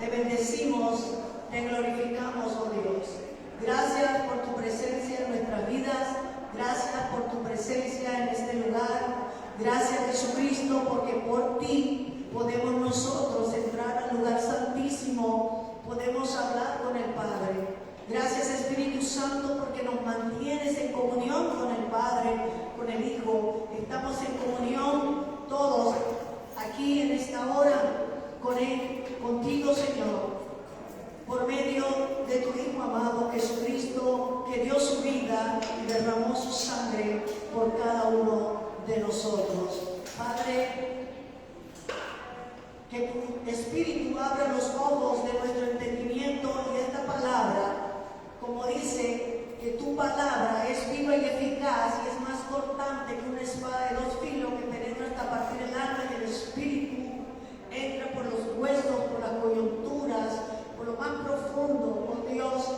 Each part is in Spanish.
te bendecimos, te glorificamos, oh Dios. Gracias por tu presencia en nuestras vidas. Gracias por tu presencia en este lugar. Gracias, Jesucristo, porque por ti podemos nosotros entrar al lugar santísimo. Podemos hablar con el Padre. Gracias, Espíritu Santo, porque nos mantienes en comunión con el Padre, con el Hijo. Estamos en comunión todos aquí en esta hora con Él, contigo, Señor, por medio de tu Hijo amado Jesucristo, que dio su vida y derramó su sangre por cada uno de nosotros. Padre, que tu Espíritu abra los ojos de nuestro entendimiento y esta palabra, como dice, que tu palabra es viva y eficaz y es más cortante que una espada de dos filos que penetra hasta partir el alma y el espíritu, entra por los huesos, por las coyunturas, por lo más profundo, oh Dios,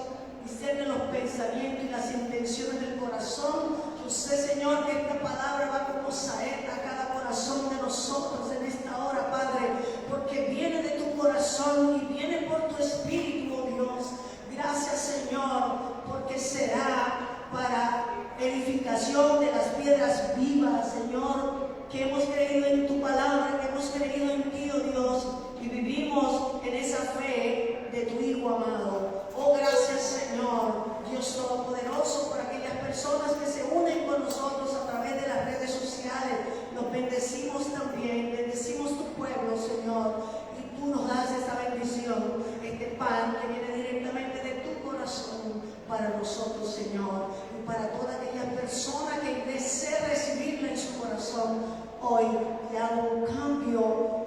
discierne los pensamientos y las intenciones del corazón. Yo sé, Señor, que esta palabra va como saeta a cada corazón de nosotros en esta hora, Padre, porque viene de tu corazón y viene por tu espíritu, oh Dios. Gracias, Señor, porque será para edificación de las piedras vivas, Señor, que hemos creído en tu palabra, que hemos creído en ti, oh Dios, y vivimos en esa fe de tu Hijo amado. Oh, gracias, Señor, Dios Todopoderoso, por aquellas personas que se unen con nosotros a través de las redes sociales. Los bendecimos también, bendecimos tu pueblo, Señor, y tú nos das esta bendición, este pan que viene directamente de tu corazón para nosotros, Señor, y para toda aquella persona que desee recibirla en su corazón hoy, le haga un cambio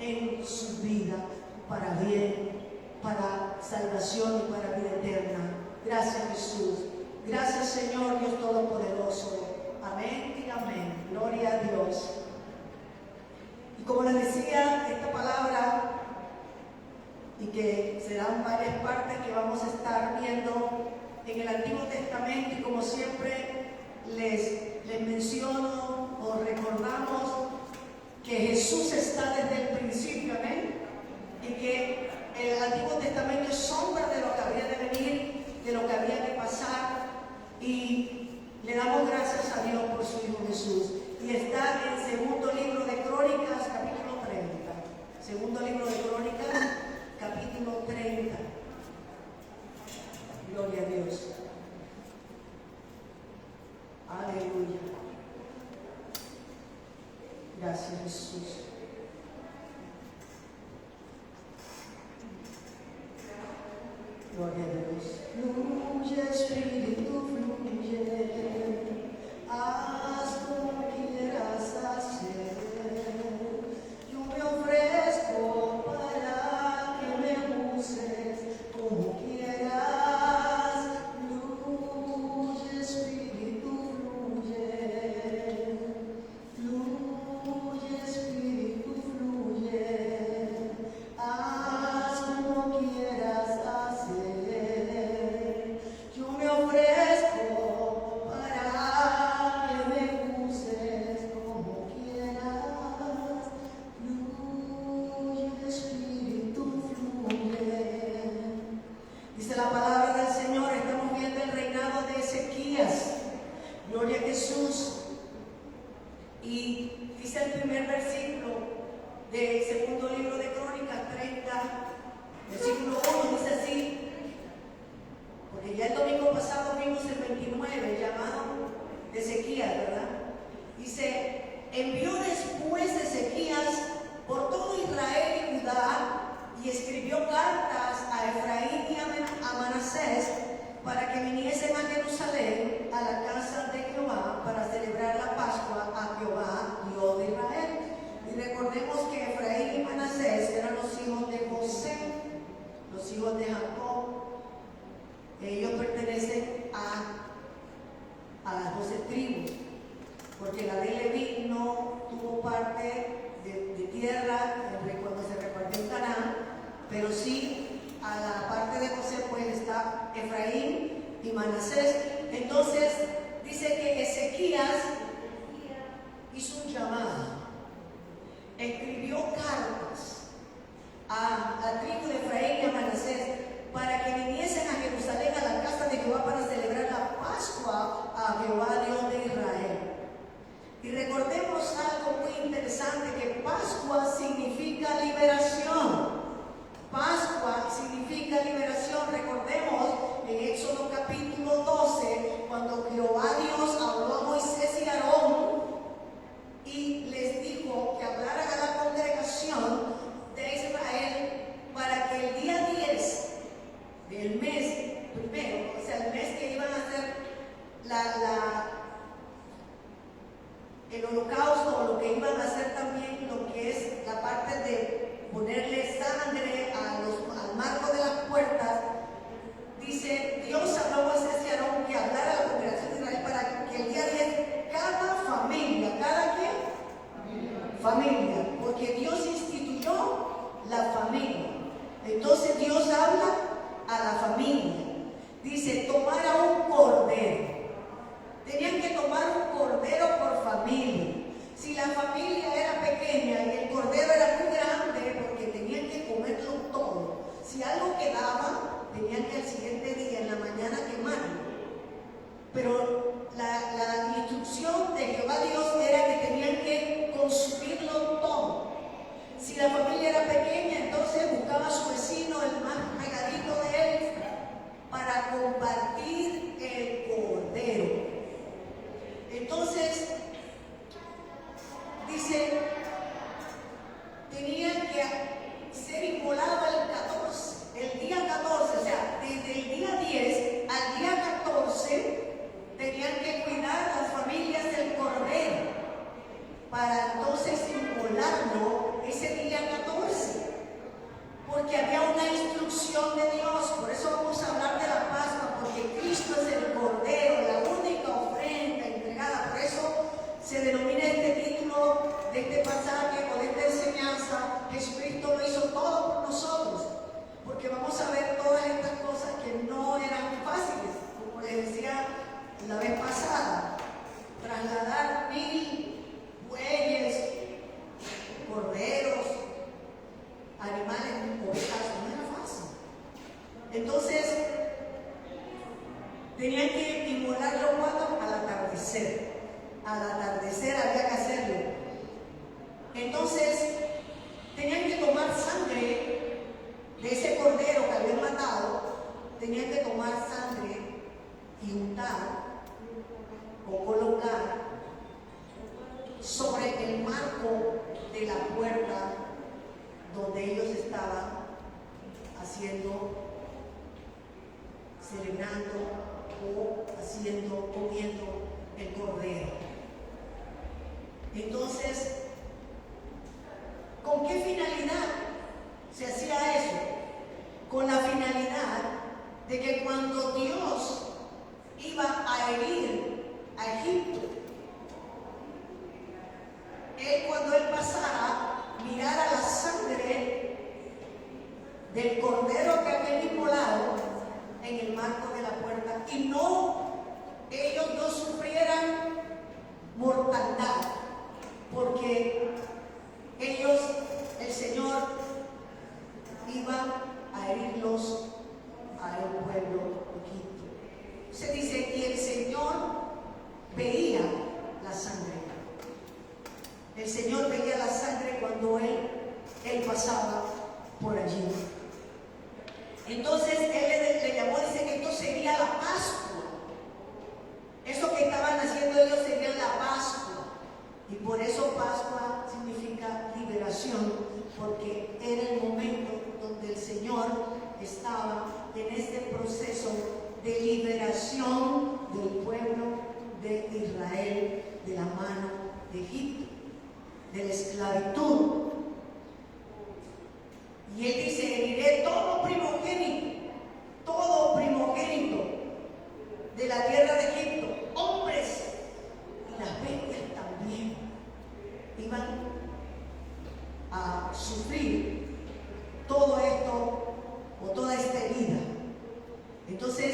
en su vida, para bien, para salvación y para vida eterna. Gracias, Jesús. Gracias, Señor Dios Todopoderoso. Amén y amén. Gloria a Dios. Y como les decía, esta palabra, y que serán varias partes que vamos a estar viendo en el Antiguo Testamento, y como siempre les menciono o recordamos que Jesús está desde el principio, amén, y que el Antiguo Testamento es sombra de lo que había de venir, de lo que había de pasar, y le damos gracias a Dios por su Hijo Jesús. Y está en segundo libro de Crónicas, capítulo 30. Segundo libro de Crónicas, capítulo 30. Gloria a Dios. Aleluya. Gracias, Jesús. Gloria a Dios. Fluye, Espíritu, fluye. Haz como quieras hacer. Yo me ofrezco para que me uses como quieras. Fluye, Espíritu, fluye. Fluye, Espíritu, fluye. Haz como quieras hacer. Yo me ofrezco para que me uses como quieras. Fluye, Espíritu, fluye. Dice la palabra del Señor, estamos viendo el reinado de Ezequías. Gloria a Jesús. Y dice el primer versículo del segundo libro de Crónicas 30, versículo 1, dice así, porque ya el domingo pasado vimos el 29, llamado de Ezequías, ¿verdad? Dice, envió después Ezequías por todo Israel y Judá, y escribió cartas a Efraín y a Manasés para que viniesen a Jerusalén, a la casa de Jehová, para celebrar la Pascua a Jehová, Dios de Israel. Y recordemos que Efraín y Manasés eran los hijos de José, los hijos de Jacob. Ellos pertenecen a las 12 tribus, porque la de Leví no tuvo parte de tierra cuando se repartió en Canaán, pero sí a la parte de José pues está Efraín y Manasés. Entonces dice que Ezequías hizo un llamado, escribió familia. Dice, tomar a un cordero. Tenían que tomar un cordero por familia. Si la familia era pequeña y el cordero era muy grande, porque tenían que comerlo todo. Si algo quedaba, tenían que al siguiente día, en la mañana, quemarlo. Pero la instrucción de Jehová Dios era que tenían que consumirlo todo. Si la familia era pequeña, entonces buscaba a su vecino, el más pegadito de él, para compartir el cordero. Entonces, dice, tenían que ser inmolados el día 14, o sea, desde el día 10 al día 14, tenían que cuidar las familias del cordero, para entonces inmolarlo ese día 14, porque había una instrucción de Dios. Por eso vamos a hablar de la Pascua, porque Cristo es el cordero, la única ofrenda entregada. Por eso se denomina este título de este pasaje o de esta enseñanza: Jesucristo lo hizo todo por nosotros, porque vamos a ver todas estas cosas que no eran fáciles, como les decía la vez pasada. Trasladar 1000 bueyes, corderos, animales, ovejas, no era fácil. Entonces, tenían que inmolarlo cuando al atardecer. Al atardecer había que hacerlo. Entonces, tenían que tomar sangre de ese cordero que habían matado. Tenían que tomar sangre y untar o colocar sobre el marco de la puerta donde ellos estaban celebrando o comiendo el cordero. Entonces, ¿con qué finalidad se hacía eso? Con la finalidad de que cuando Dios iba a herir a Egipto, cuando él pasara, mirara la sangre del cordero que habían inmolado en el marco de la puerta, y ellos no sufrieran mortandad, porque el Señor iba a herirlos al pueblo de Egipto. Se dice que el Señor veía la sangre. El Señor veía la sangre cuando él pasaba por allí. Entonces él le llamó, dice que esto sería la Pascua. Eso que estaban haciendo ellos sería la Pascua. Y por eso Pascua significa liberación, porque era el momento donde el Señor estaba en este proceso de liberación del pueblo de Israel de la mano de Egipto, de la esclavitud. Y él dice: heriré todo primogénito de la tierra de Egipto, hombres y las bestias también iban a sufrir todo esto o toda esta herida. Entonces,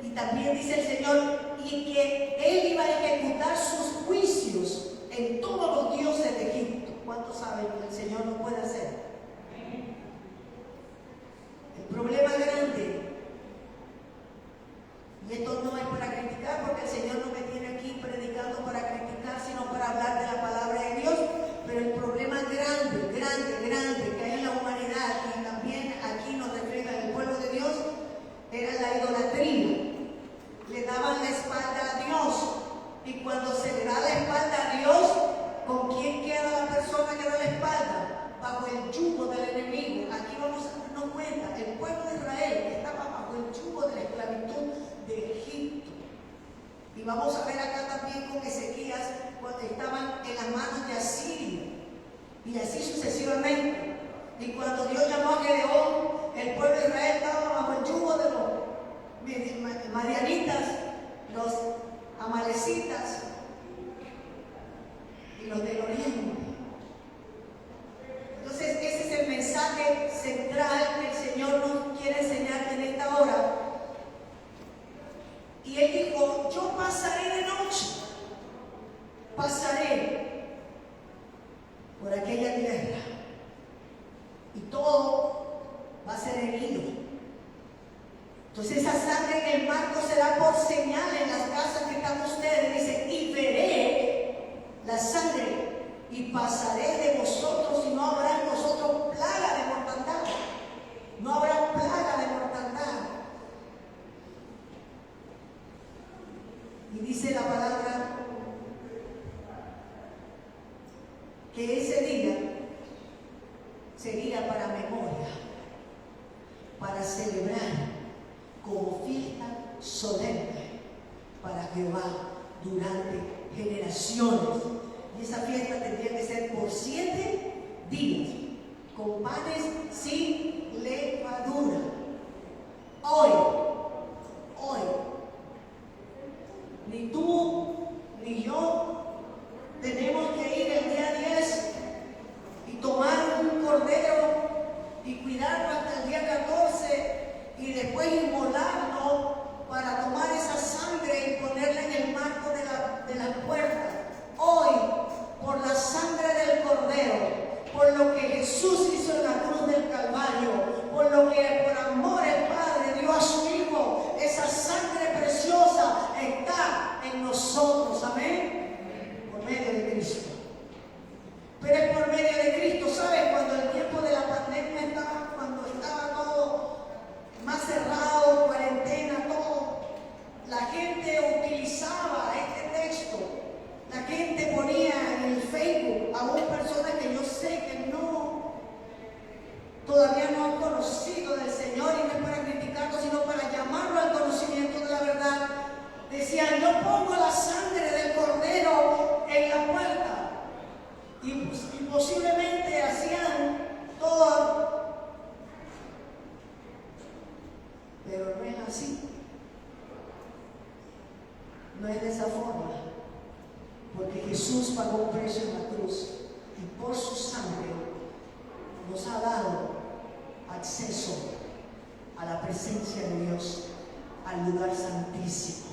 y también dice el Señor, y que él iba a ejecutar sus juicios en todos los dioses de Egipto. ¿Cuántos saben que el Señor lo puede hacer? El problema grande, y esto no es para criticar, porque el Señor no me tiene aquí predicando para criticar, sino para hablar de la palabra de Dios, pero el problema grande que hay en la humanidad, y también aquí nos refleja el pueblo de Dios, era la idolatría. Le daban la espalda a Dios, y cuando se le da la espalda a Dios, ¿con quién queda la persona que da la espalda? Bajo el yugo del enemigo. Aquí vamos a darnos cuenta, el pueblo de Israel estaba bajo el yugo de la esclavitud de Egipto. Y vamos a ver acá también con Ezequías, cuando estaban en las manos de Asiria, y así sucesivamente. Y cuando Dios llamó a Gedeón, el pueblo de Israel estaba bajo el yugo de los madianitas, los amalecitas y los del oriente. Entonces ese es el mensaje central que el Señor nos quiere enseñar en esta hora, y todo va a ser herido. Entonces esa sangre en el marco será por señal en las casas que están ustedes. Dice, y veré la sangre y pasaré de vosotros y no habrá en vosotros plaga de mortandad. No habrá plaga de mortandad. Y dice la palabra que ese día sería para memoria, para celebrar como fiesta solemne para Jehová durante generaciones. Y esa fiesta tendría que ser por 7 días, con panes sin levadura. Hoy, ni tú ni yo tenemos que ir el día 10 y tomar un cordero y cuidarlo hasta el día 14 y después inmolarlo para tomar esa sangre y ponerla en el marco de la puerta. Hoy, por la sangre del cordero, por lo que Jesús hizo en la cruz del Calvario, por lo que por amor el Padre dio a su Hijo, esa sangre preciosa está en nosotros. Amén. Por medio de Cristo. Pero es por medio de Cristo. ¿Sabes? Cuando el tiempo de la pandemia estaba, cuando estaba todo más cerrado, cuarentena, todo, la gente utilizaba este texto. La gente ponía en el Facebook, aún personas que yo sé que todavía no han conocido del Señor, y no es para criticarlo, sino para llamarlo al conocimiento de la verdad. Decían, yo pongo la sangre del cordero en la puerta. Y posiblemente hacían todo, pero no es así. No es de esa forma. Porque Jesús pagó un precio en la cruz y por su sangre nos ha dado acceso a la presencia de Dios, al lugar santísimo.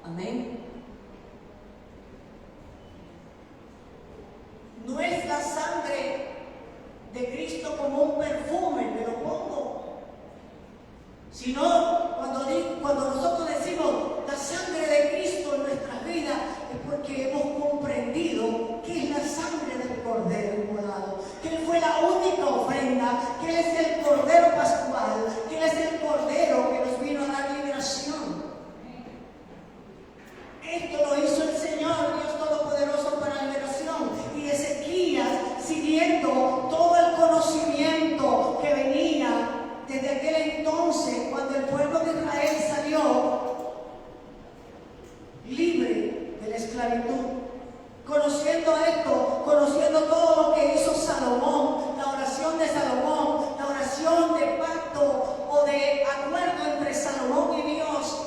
Amén. No es la sangre de Cristo como un perfume, me lo pongo, sino cuando nosotros decimos la sangre de Cristo en nuestras vidas, es porque hemos comprendido que es la sangre del Cordero inmolado, que Él fue la única ofrenda, que Él es el Cordero pascual, que Él es el Cordero que nos vino a dar liberación. Esto lo hizo el Señor, Dios Todopoderoso, para liberación. Y Ezequías, siguiendo todo el conocimiento que venía desde aquel entonces, cuando el pueblo de Israel salió libre de la esclavitud, conociendo esto, conociendo todo lo que hizo Salomón, la oración de Salomón, la oración de pacto o de acuerdo entre Salomón y Dios,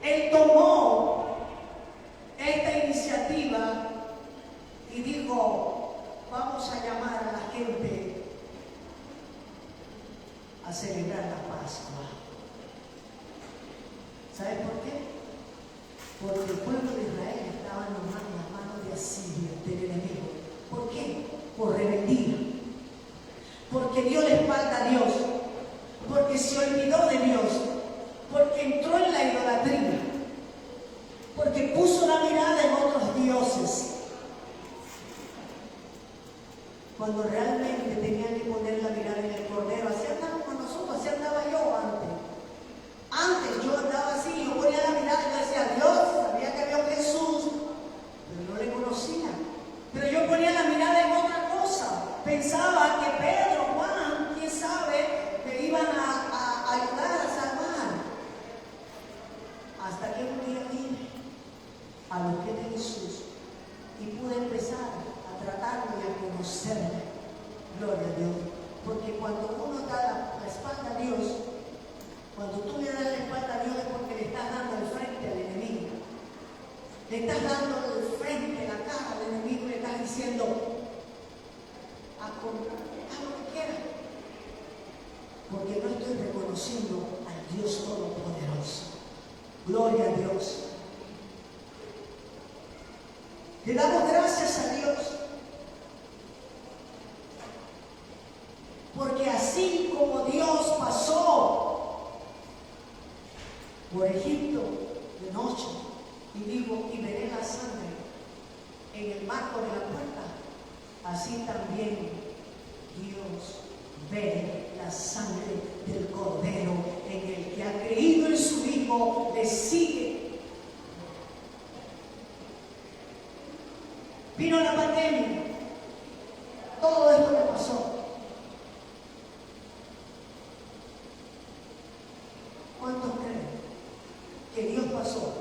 él tomó esta iniciativa y dijo, vamos a llamar a la gente a celebrar la Pascua. ¿Sabes por qué? Porque el pueblo de Israel estaba en las manos de Asiria, del enemigo. ¿Por qué? Por rebeldía. Porque dio la espalda a Dios. Porque se olvidó de Dios. Porque entró en la idolatría. Porque puso la mirada en otros dioses. Cuando realmente tenían que poner la mirada en el Cordero. Así andábamos nosotros, así andaba yo antes. Antes yo andaba así, yo ponía la mirada y yo decía, Dios, sabía que había un Jesús, pero no le conocía. Pero yo ponía la mirada en otra cosa. Pensaba que Pedro, Juan, quién sabe, me iban a ayudar a salvar. Hasta que un día vine a los pies de Jesús y pude empezar a tratarlo y a conocerme. Gloria a Dios. Porque cuando uno da la espalda a Dios, cuando tú le das la espalda a Dios es porque le estás dando el frente al enemigo. Le estás dando el frente, la cara al enemigo y le estás diciendo, haz lo que quieras. Porque no estoy reconociendo al Dios Todopoderoso. Gloria a Dios. Le damos gracias a Dios. Porque así como Dios pasó por Egipto de noche y dijo, y veré la sangre en el marco de la puerta, así también Dios ve la sangre del Cordero en el que ha creído en su Hijo, le sigue. Vino la pandemia, todo esto que pasó. ¿Cuántos creen que Dios pasó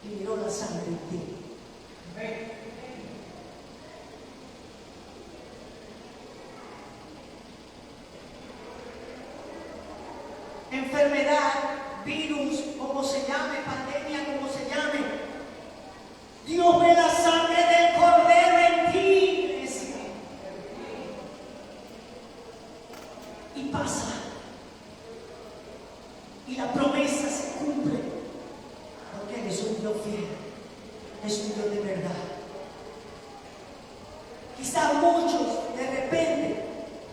y miró la sangre en ti? Enfermedad, virus, como se llame, pandemia, como se llame, Dios ve la sangre del Cordero en ti, iglesia. Y pasa. Y la promesa se cumple. Porque Él es un Dios fiel. Es un Dios de verdad. Quizás muchos de repente,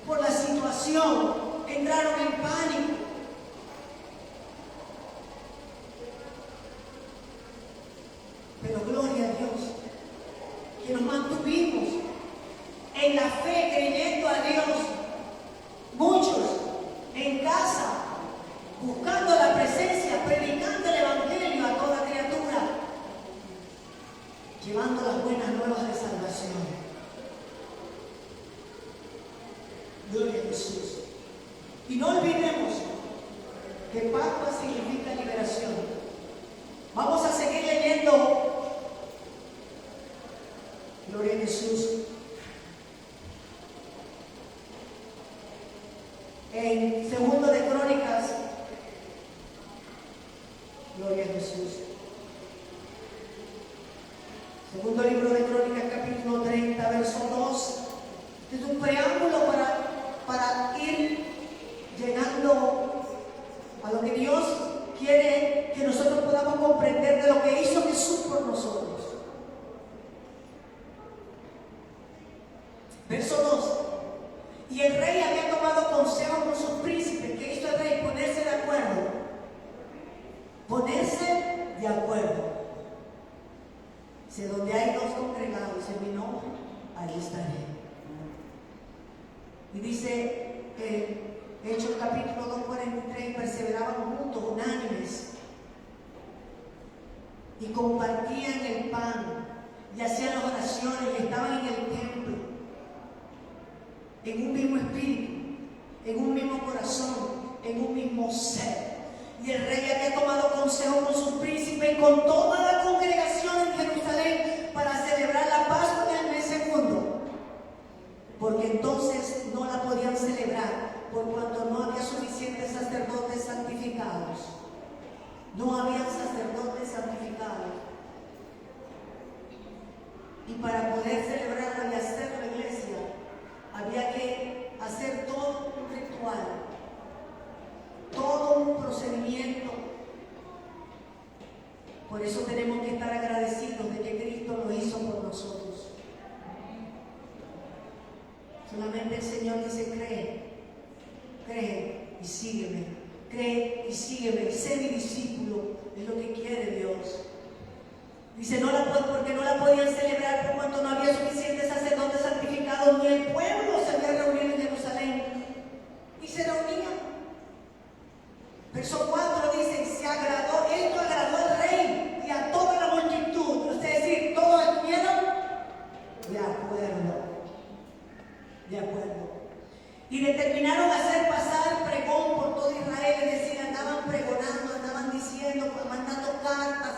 por la situación, entraron en pánico. Pero gloria a Dios, que nos mantuvimos en la fe, creyendo a Dios. Muchos en casa, buscando la presencia, predicando el Evangelio a toda criatura, llevando las buenas nuevas de salvación. Gloria a Jesús. Y no olvidemos que Pascua significa liberación. Vamos a seguir leyendo. Gloria a Jesús. En Segundo de Crónicas. Gloria a Jesús. Segundo libro de Crónicas, capítulo 30, verso 2. Este es un preámbulo para ir llegando a lo que Dios quiere que nosotros podamos comprender de lo que hizo Jesús por nosotros. Verso 2. Y el rey había tomado consejo con sus príncipes. ¿Qué hizo el rey? Ponerse de acuerdo. Ponerse de acuerdo. Si donde hay dos congregados en mi nombre, ahí estaré. Y dice Hechos capítulo 2:43, perseveraban juntos, unánimes, y compartían el pan, y hacían las oraciones, y estaban en el templo, en un mismo espíritu, en un mismo corazón, en un mismo ser. Y el rey había tomado consejo con sus príncipes y con toda la congregación en Jerusalén para celebrar la Pascua en el mes segundo, porque entonces no la podían celebrar por cuanto no había suficientes sacerdotes santificados. No había sacerdotes santificados. Y para poder celebrarla y hacer la iglesia, había que hacer todo un ritual, todo un procedimiento. Por eso tenemos que estar agradecidos de que Cristo lo hizo por nosotros. Solamente el Señor dice, cree y sígueme. Cree y sígueme. Sé mi discípulo. Es lo que quiere Dios. Dice, porque no la podían celebrar por cuanto no había suficientes sacerdotes santificados, ni el pueblo se había reunido en Jerusalén. Y se reunían. Verso 4 dice, esto agradó al rey y a toda la multitud. Es decir, todos estuvieron de acuerdo. De acuerdo. Y determinaron hacer pasar pregón por todo Israel. Es decir, andaban pregonando, andaban diciendo, mandando cartas,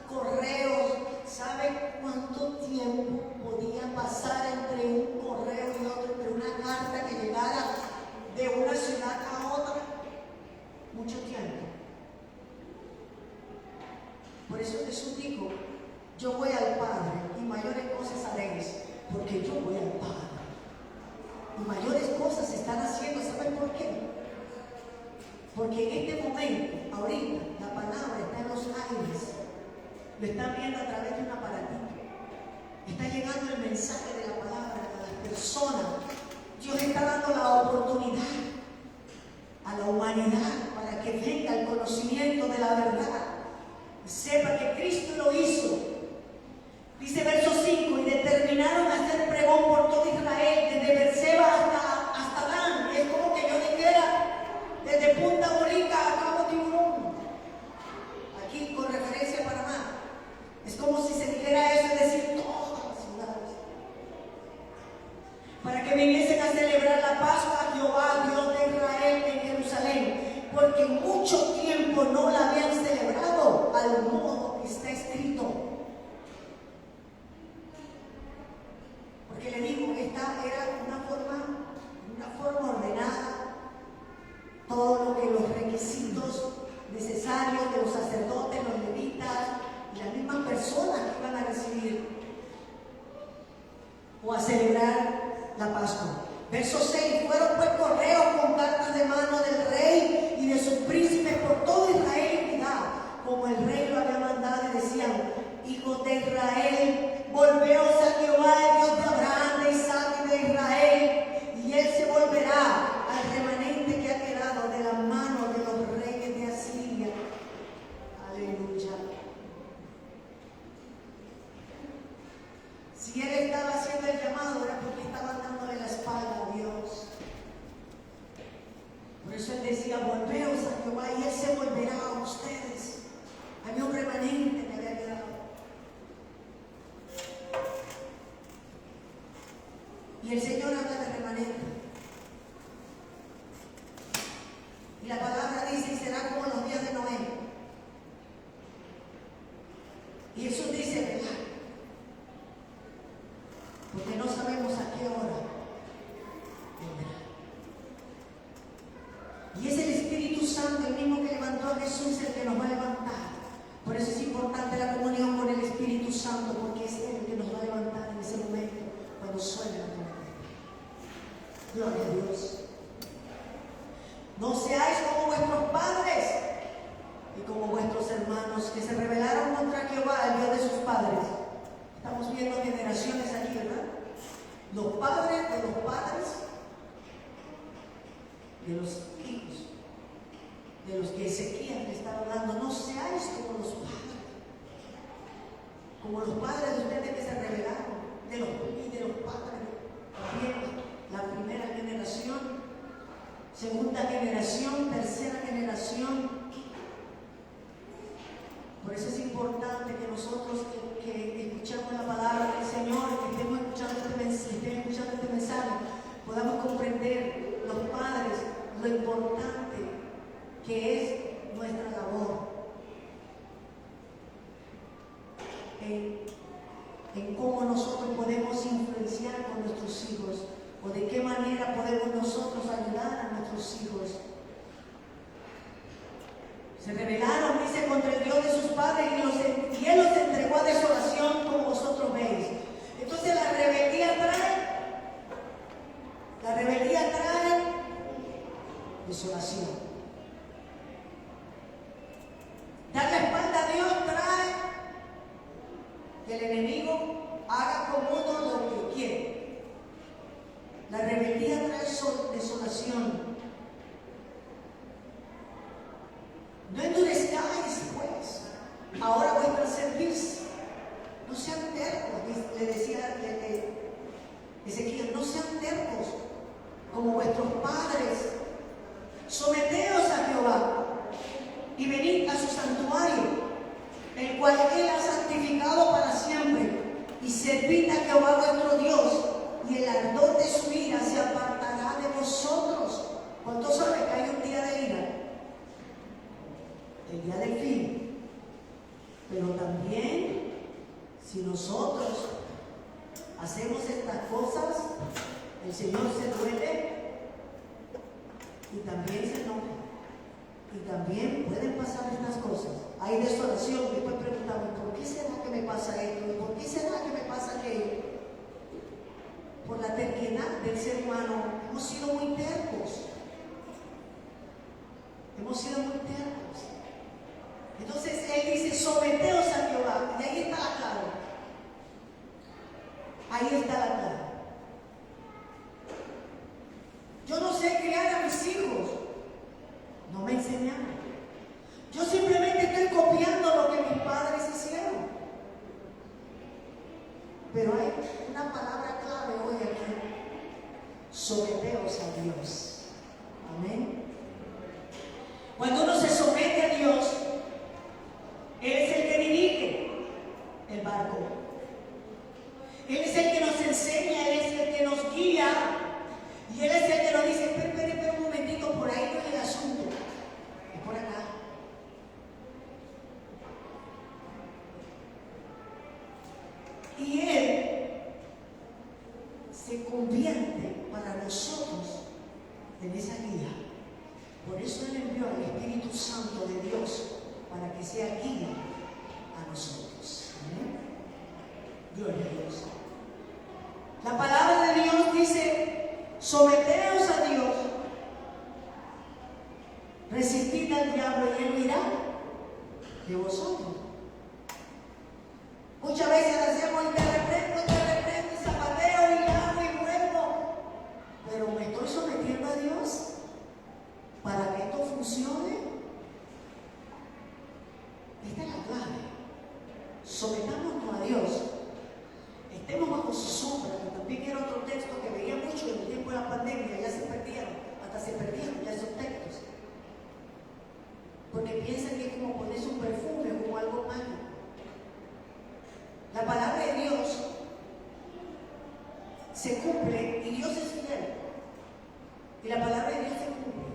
correos. ¿Sabe cuánto tiempo podía pasar entre un correo y otro, entre una carta que llegara de una ciudad a otra? Mucho tiempo. Por eso Jesús dijo, yo voy al Padre y mayores cosas haréis, porque yo voy al Padre. Y mayores cosas se están haciendo. ¿Saben por qué? Porque en este momento, ahorita, la palabra está en los aires. Lo están viendo a través de un aparatito. Está llegando el mensaje de la palabra a las personas. Dios está dando la oportunidad humanidad, para que venga el conocimiento de la verdad, y sepa que Cristo lo hizo. Dice verso 5, y determinaron hacer pregón por todo Israel, desde Berseba hasta Dan. Es como que yo dijera, desde Punta Borinca a Cabo Tiburón, aquí con referencia a Panamá. Es como si se dijera eso, es decir, todas las ciudades, para que viniesen a celebrar la Pascua a Jehová, Dios de Israel, en Jerusalén, porque mucho tiempo no la habían celebrado al modo que está escrito. Porque le digo que esta era una forma ordenada, todo lo que los requisitos necesarios de los sacerdotes, los levitas y las mismas personas que iban a recibir o a celebrar la Pascua. Verso 6, fueron pues correos con cartas de mano del rey y de sus príncipes por todo Israel y Judá, como el rey lo había mandado, y decían: hijos de Israel, volveos a Jehová, el Dios de Abraham, de Isaac y de Israel, y él se volverá al remanente que ha quedado de la mano de los reyes de Asiria. Aleluya. Si él estaba haciendo el llamado, era porque estaban dándole la espalda a Dios. Por eso él decía: volveos a Jehová, y él se volverá a ustedes. Había un remanente que había quedado. Y el Señor habla de remanente. Y la palabra dice: y será como los días de Noé. Y Jesús dice: ¿verdad? Porque no sabemos a qué hora vendrá. Y es el Espíritu Santo, el mismo que levantó a Jesús, el que nos va a levantar. Por eso es importante la comunión con el Espíritu Santo, porque es Él el que nos va a levantar en ese momento, cuando suene la trompeta. Gloria a Dios. No seáis como vuestros padres y como vuestros hermanos, que se rebelaron contra Jehová, el Dios de sus padres. Estamos viendo generaciones aquí, ¿verdad? Los padres de los padres, de los hijos, de los que Ezequiel le estaba hablando. No seáis como los padres de ustedes que se rebelaron, de los padres, también la primera generación, segunda generación, tercera generación. Por eso es importante que nosotros que escuchamos la palabra del Señor, que estemos escuchando este mensaje, podamos comprender los padres, lo importante que es nuestra labor en cómo nosotros podemos influenciar con nuestros hijos, o de qué manera podemos nosotros ayudar a nuestros hijos. Se rebelaron, dice, contra el Dios de sus padres, y Él los entregó a desolación, como vosotros veis. Entonces la rebeldía trae desolación. Dar la espalda a Dios trae que el enemigo haga con uno lo que quiere. La rebeldía trae desolación. No endurezcáis, pues, ahora vuestra cerviz. No sean tercos, le decía Ezequiel, no sean tercos como vuestros padres. Someteos a Jehová y venid a su santuario, el cual Él ha santificado para siempre, y servid a Jehová vuestro Dios, y el ardor de su ira se apartará de vosotros. ¿Cuántos saben que hay un día de ira? El día del fin. Pero también, si nosotros hacemos estas cosas, el Señor se duele y también se enoja. Y también pueden pasar estas cosas. Hay desolación. Y después preguntamos: ¿por qué será que me pasa esto? ¿Y por qué será que me pasa aquello? Por la terquedad del ser humano. Hemos sido muy tercos. Hemos sido muy tercos. Entonces Él dice: someteos a Jehová. Y ahí está la clave. Ahí está la clave. Yo no sé criar a mis hijos. no me enseñaron. Yo simplemente estoy copiando lo que mis padres hicieron. Pero hay una palabra clave hoy aquí: someteos a Dios. Amén. Cuando uno se somete a Dios, Él es el que dirige el barco. Él es el que nos enseña, Él es el que nos guía, y Él es el que nos dice: espera un momentito, por ahí no es el asunto, es por acá. Y Él se convierte para nosotros en esa guía. Por eso Él envió al Espíritu Santo de Dios para que sea guía a nosotros. ¿Amén? Gloria a Dios. La palabra de Dios dice: someteos a Dios, resistid al diablo y Él huirá de vosotros. Muchas veces hacemos: te reprendo, y zapateo y hago y vuelvo. Pero me estoy sometiendo a Dios para que esto funcione. Esta es la clave. Sometámonos a Dios, estemos bajo su sombra, que también era otro texto que veía mucho en el tiempo de la pandemia. Ya se perdieron, hasta se perdieron ya esos textos, porque piensan que es como ponerse un perfume o como algo mágico. La palabra de Dios se cumple y Dios es fiel, y la palabra de Dios se cumple.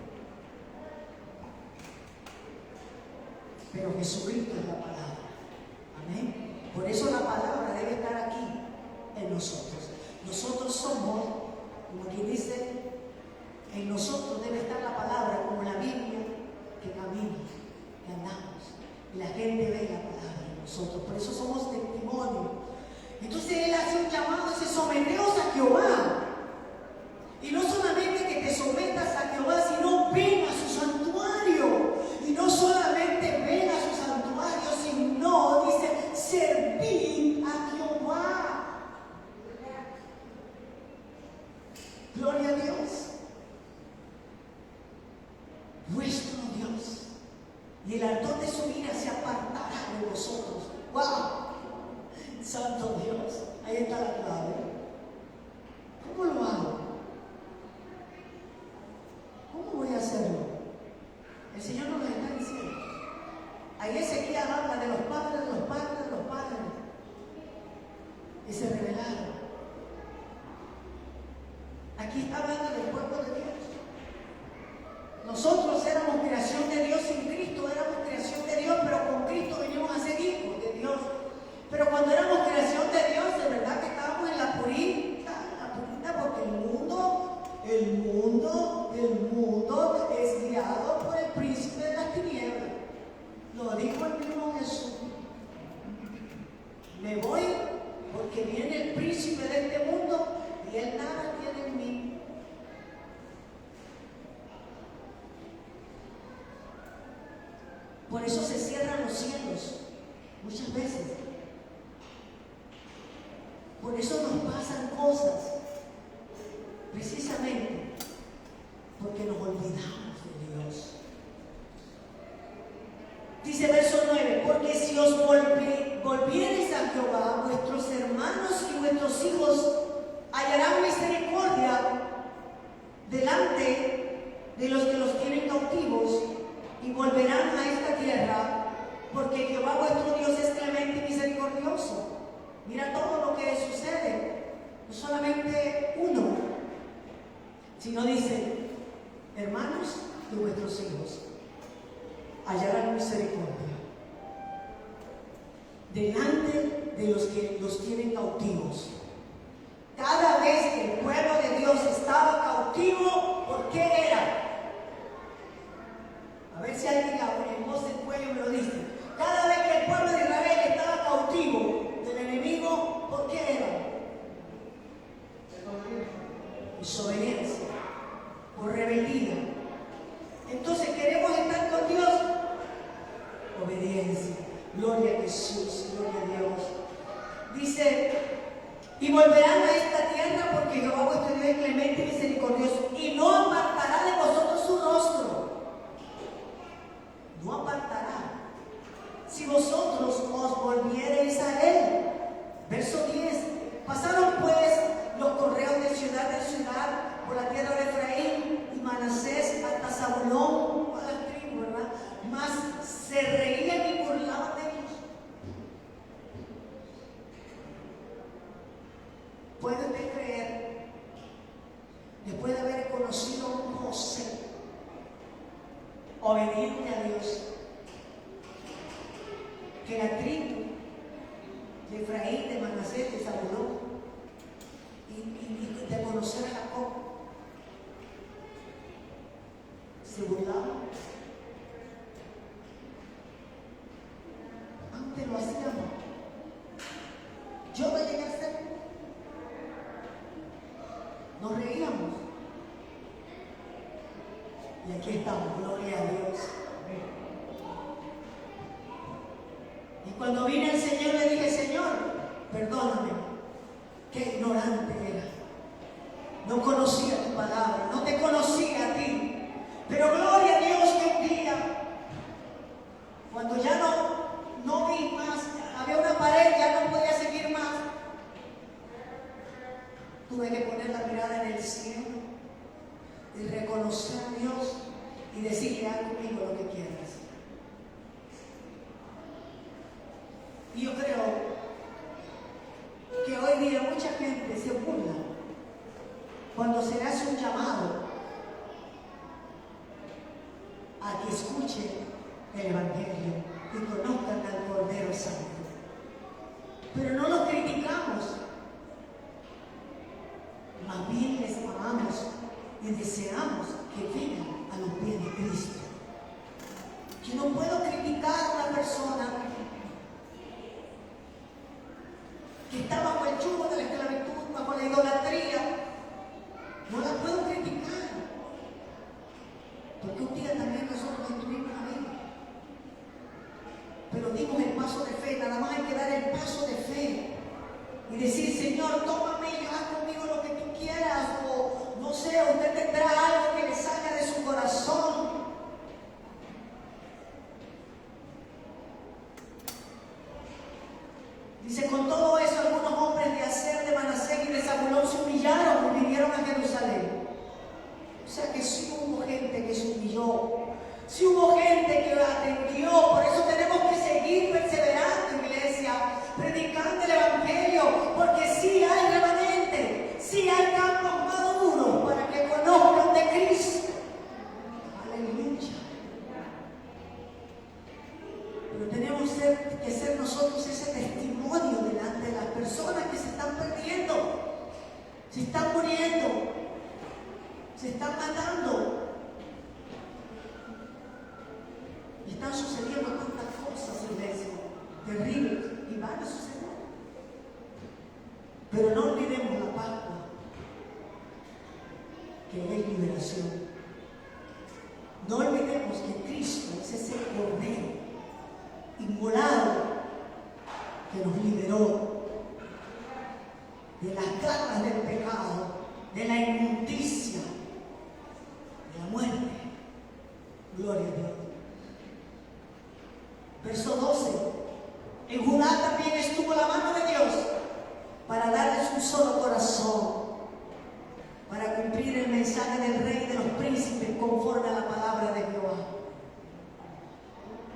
Pero Jesucristo es la palabra. Amén. Por eso la palabra debe estar aquí en nosotros. Nosotros somos, como quien dice, en nosotros debe estar la palabra, como la Biblia, que camina, que andamos, y la gente ve la palabra en nosotros. Por eso somos testimonio. Entonces Él hace un llamado, dice: someteos a Jehová. Y no solamente que te sometas a Jehová, sino ven a su santuario. Y no solamente ven a su santuario, sino dice: servid a Jehová. Gloria a Dios. Vuestro Dios. Y el ardor de su ira se apartará de vosotros. ¡Wow! Santo Dios. Ahí está la clave. ¿Cómo lo hago? ¿Cómo voy a hacerlo? El Señor nos lo está diciendo. Ahí Ezequiel habla de los padres, y se rebelaron. Aquí está hablando del pueblo de Dios. Nosotros éramos creación de Dios, sin Cristo éramos creación de Dios, pero con Cristo venimos a ser hijos de Dios. Pero cuando éramos creación de Dios, de verdad que estábamos en la purita, porque el mundo es guiado por el príncipe de las tinieblas. Lo dijo el mismo Jesús: me voy porque viene el príncipe de este mundo y él nada tiene en mí. Por eso se cierran los cielos muchas veces. Por eso nos pasan cosas, precisamente porque nos olvidamos de Dios. Dice verso 9: porque si os volviereis a Jehová, vuestros hermanos y vuestros hijos hallarán misericordia delante de los que los tienen cautivos, y volverán a esta tierra, porque Jehová vuestro Dios es clemente y misericordioso. Mira todo lo que sucede, no solamente uno, sino dice: hermanos y vuestros hijos hallarán misericordia delante de los que los tienen cautivos. Cada vez que el pueblo de Dios estaba cautivo, ¿por qué era? A ver si alguien en voz del cuello me lo dice. Cada vez que el pueblo de Israel estaba cautivo del enemigo, ¿por qué era? Desobediencia, por rebeldía. Entonces, ¿queremos estar con Dios? Obediencia. Gloria a Jesús, gloria a Dios. Dice: y volverán a esta tierra, porque Jehová vuestro Dios es clemente y misericordioso, y no apartará de vosotros su rostro. obediente a Dios, que la tribu de Efraín, de Manasés, de Zabulón y de conocer a Jacob se burlaban. Antes lo hacíamos. Yo lo llegué a hacer. Nos reíamos. Y aquí estamos, gloria a Dios. Y cuando vine al Señor le dije, Señor, perdóname, qué ignorante era. No conocía tu palabra, no te conocía a ti. Pero gloria a Dios que un día, cuando ya no vi más, había una pared, ya no podía seguir más, tuve que poner la mirada en el cielo y reconocer a Dios y decirle, haz conmigo lo que quieras. Y yo creo que hoy día mucha gente se burla cuando se le hace un llamado a que escuchen el Evangelio y conozcan al Cordero Santo. Pero no los criticamos, más bien les amamos y deseamos que vengan a los pies de Cristo. Yo no puedo criticar a una persona que está bajo el yugo de la esclavitud, bajo la idolatría. No la puedo criticar, porque un día también nosotros estuvimos ahí. Pero dimos el paso de fe, nada más hay que dar el paso de fe y decir, Señor, tómame y haz conmigo lo que tú quieras, o no sé, usted tendrá algo que le salga de su corazón. Dice, con todo eso, algunos hombres de Aser, de Manasés y de Zabulón se humillaron y vinieron a Jerusalén. O sea que sí hubo gente que se humilló, sí hubo gente que atendió. Por eso tenemos que seguir perseverando, iglesia, predicando el Evangelio, porque sí hay remanente, sí hay campos maduros para que conozcan de Cristo. Aleluya. Pero tenemos que ser nosotros ese testimonio delante de las personas que se están perdiendo, se están muriendo, se están matando. Y están sucediendo tantas cosas, iglesia, terribles, y van a suceder. Pero no olvidemos la Pascua, que es liberación. No olvidemos que Cristo es ese Cordero inmolado que nos liberó de las garras del pecado, de la inmundicia, de la muerte. Gloria a Dios. Verso 12. En Judá también estuvo la mano de Dios para darles un solo corazón, para cumplir el mensaje del Rey de los príncipes conforme a la palabra de Jehová.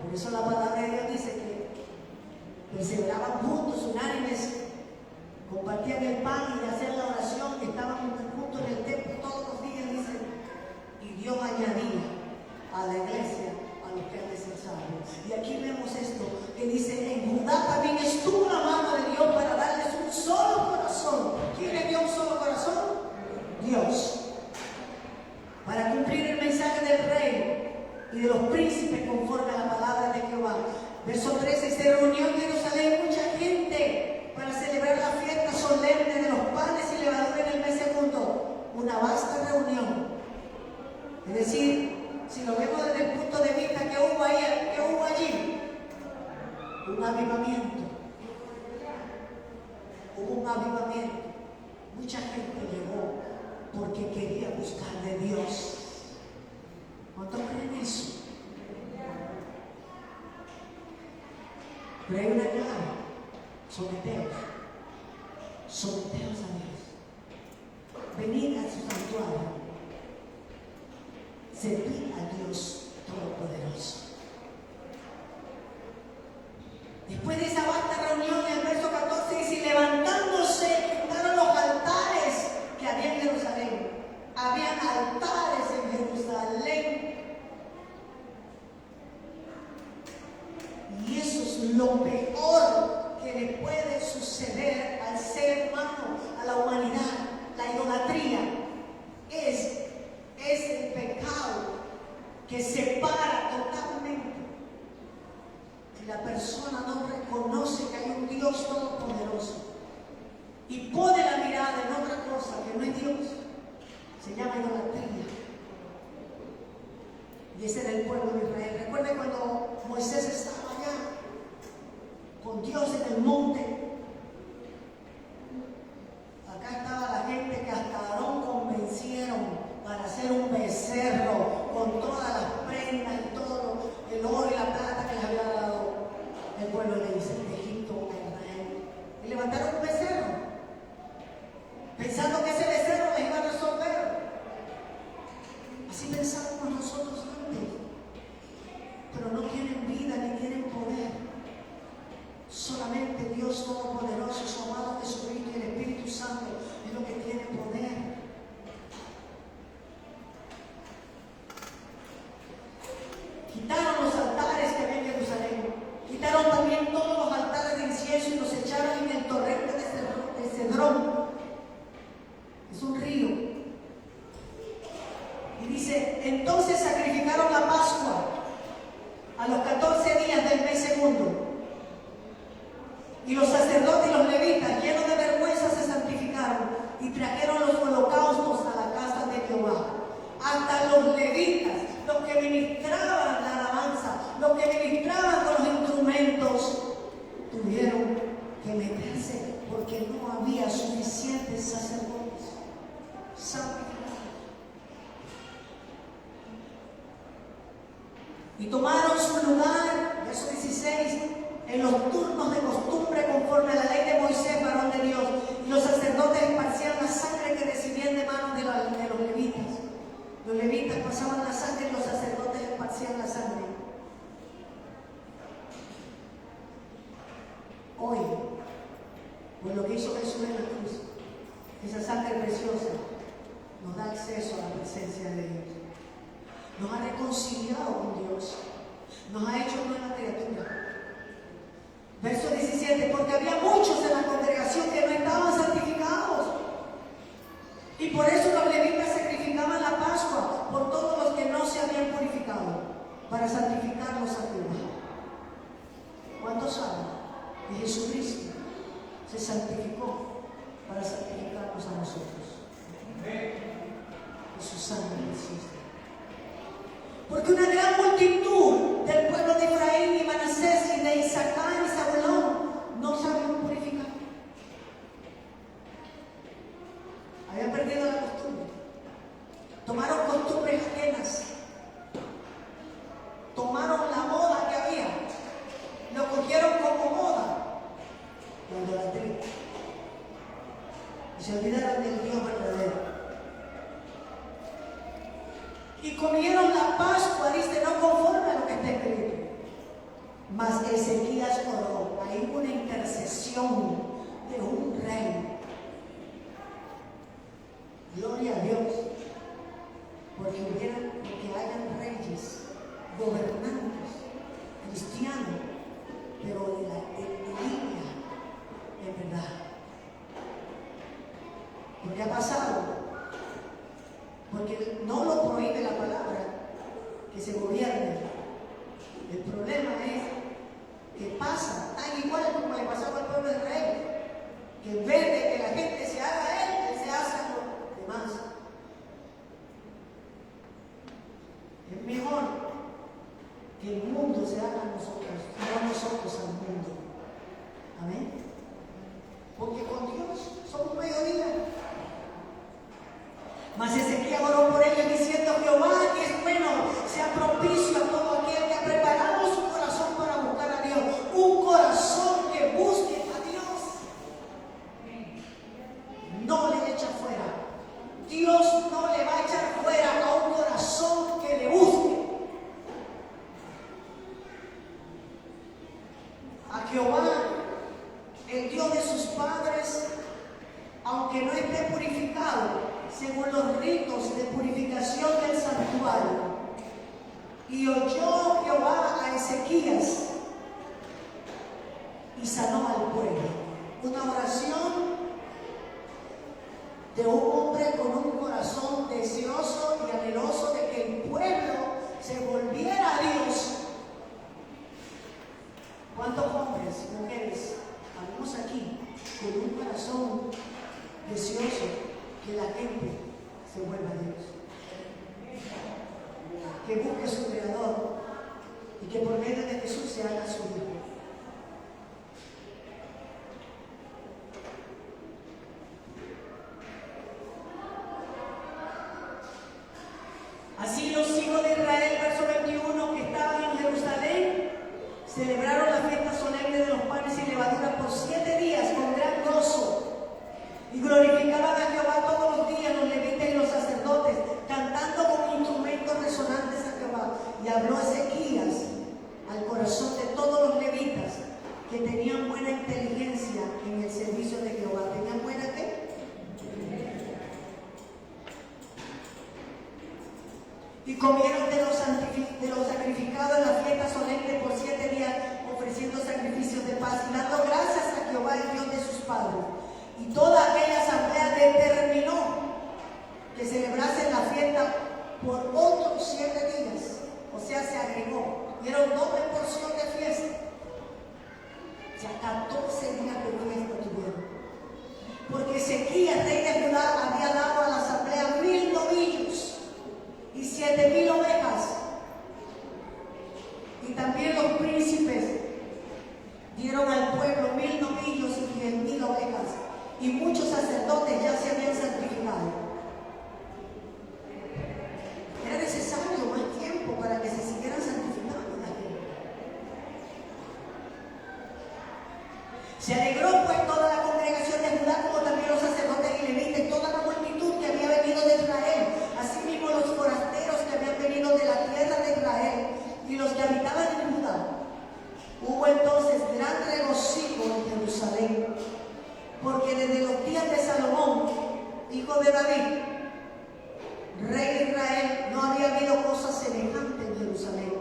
Por eso la palabra de Dios dice que perseveraban juntos, unánimes, compartían el pan y hacían la oración, que estaban juntos en el templo todos los días, dice, y Dios añadía a la iglesia a los que han de ser salvos. Y aquí vemos esto, que dice, en Judá también estuvo la mano de Dios para darles un solo corazón. ¿Quién le dio un solo corazón? Dios. Para cumplir el mensaje del Rey y de los príncipes conforme a la palabra de Jehová. Verso 13, se reunió en Jerusalén mucha gente para celebrar la fiesta solemne de los panes y levadura en el mes segundo. Una vasta reunión. Es decir, si lo vemos desde el punto de vista que hubo allí, un avivamiento. Hubo un avivamiento. Mucha gente llegó porque quería buscar de Dios. ¿Cuántos creen eso? Pero hay una clave. Someteos. Someteos a Dios. Venid a su santuario. Servir a Dios Todopoderoso. Después de esa vasta reunión, en el verso 14 dice, y levantándose, quitaron los altares que había en Jerusalén. Habían altares en Jerusalén. que separa totalmente. Si la persona no reconoce que hay un Dios todopoderoso y pone la mirada en otra cosa que no es Dios, se llama idolatría. Y ese era el pueblo de Israel. Recuerden cuando Moisés estaba allá con Dios en el monte. Acá estaba la gente que hasta Aarón convencieron para hacer un becerro con todas las prendas y todo el oro y la plata que les había dado el pueblo de Egipto a Israel. Y levantaron un becerro, pensando que ese becerro les iba a resolver. Así pensábamos nosotros antes, pero no tienen vida ni tienen poder. Solamente Dios Todopoderoso, su amado Jesucristo y el Espíritu Santo es lo que tiene poder. Quitaron los altares que había en Jerusalén, quitaron también todos los altares de incienso y los echaron en el torrente de Cedrón. Es un río. Y dice, entonces sacrificaron la Pascua a los 14 días del mes segundo. Y los sacerdotes y los levitas, llenos de vergüenza, se santificaron y trajeron los holocaustos a la casa de Jehová. Hasta los levitas, los que ministraban la alabanza, los que ministraban con los instrumentos, tuvieron que meterse porque no había suficientes sacerdotes santificados. Y tomaron su lugar, verso 16, en los turnos de costumbre conforme a la ley de Moisés, varón de Dios. Y los sacerdotes esparcían la sangre que recibían de manos de los levitas. Los levitas pasaban la sangre y los sacerdotes esparcían la sangre. Hoy, por lo que hizo Jesús en la cruz, esa sangre preciosa nos da acceso a la presencia de Dios. Nos ha reconciliado con Dios. Nos ha hecho nueva criatura. Verso 17, porque había muchos en la congregación que no estaban santificados. Y por eso los levitas sacrificaban la Pascua por todos los que no se habían purificado, para santificarlos a Jehová. ¿Cuántos saben que Jesucristo se santificó para santificarnos a nosotros? Y su sangre existe. Porque una gran multitud del pueblo de Efraín y Manasés y de Isaacar y Zabulón no sabían purificar. Habían perdido la costumbre. Tomaron costumbres ajenas. Tomaron la moda que había. Lo cogieron como moda. La idolatría. Y se olvidaron del Dios verdadero. Y comieron la Pascua, dice, no conforme a lo que está escrito. Mas Ezequías oró. Hay una intercesión de un rey. Gloria a Dios. Porque hayan reyes, gobernantes, cristianos, pero en línea, en verdad. Porque ha pasado. Porque no lo prohíbe la palabra que se gobierne. El problema es que pasa tan igual como le pasaba al pueblo de Israel, que en vez de que la gente se haga a él se hace a los demás. Es mejor que el mundo se haga a nosotros, no nosotros al mundo. Amén. Porque con Dios somos mediodía. Mas Ezequías oró por ellos diciendo: Jehová, que es bueno, sea propicio a todo aquel que ha preparado su corazón para buscar a Dios. Un corazón que busque a Dios. No le echa fuera. Dios no le va a echar fuera a un corazón que le busque. A Jehová, el Dios de sus padres, aunque no esté purificado según los ritos de purificación del santuario. Y oyó Jehová a Ezequías y sanó al pueblo. Una oración de un hombre con un corazón deseoso y anheloso de que el pueblo se que la gente se vuelva a Dios, que busque a su Creador y que por medio de Jesús se haga su hijo. Así los hijos de Israel, verso 21, que estaban en Jerusalén, celebraron la fiesta solemne de los panes y levadura por 7 días con gran gozo, y glorificaban a Jehová todos los días, los levitas y los sacerdotes, cantando con instrumentos resonantes a Jehová. Y habló Ezequías al corazón de todos los levitas, que tenían buena inteligencia en el servicio de Jehová. ¿Tenían buena qué? Y comieron de los sacrificados en la fiesta solemne por 7 días, ofreciendo sacrificios de paz y dando gracias a Jehová, el Dios de sus padres. Y toda aquella asamblea determinó que celebrasen la fiesta por otros 7 días. O sea, se agregó. Dieron doble porción de fiesta. O sea, 14 días de fiesta tuvieron. Porque Ezequías, rey de Judá, había dado a la asamblea 1000 novillos y 7000 ovejas. Y también los príncipes dieron al pueblo 1000 novillos y 10,000 ovejas. Y muchos sacerdotes ya se habían santificado. Era necesario más tiempo para que se siguieran santificando la gente. Se alegró pues toda la congregación de Judá, como también los sacerdotes y levitas, y toda la multitud que había venido de Israel, asimismo los forasteros que habían venido de la tierra de Israel y los que habitaban en Judá. Hubo entonces gran regocijo en Jerusalén, porque desde los días de Salomón, hijo de David, rey de Israel, no había habido cosa semejante en Jerusalén.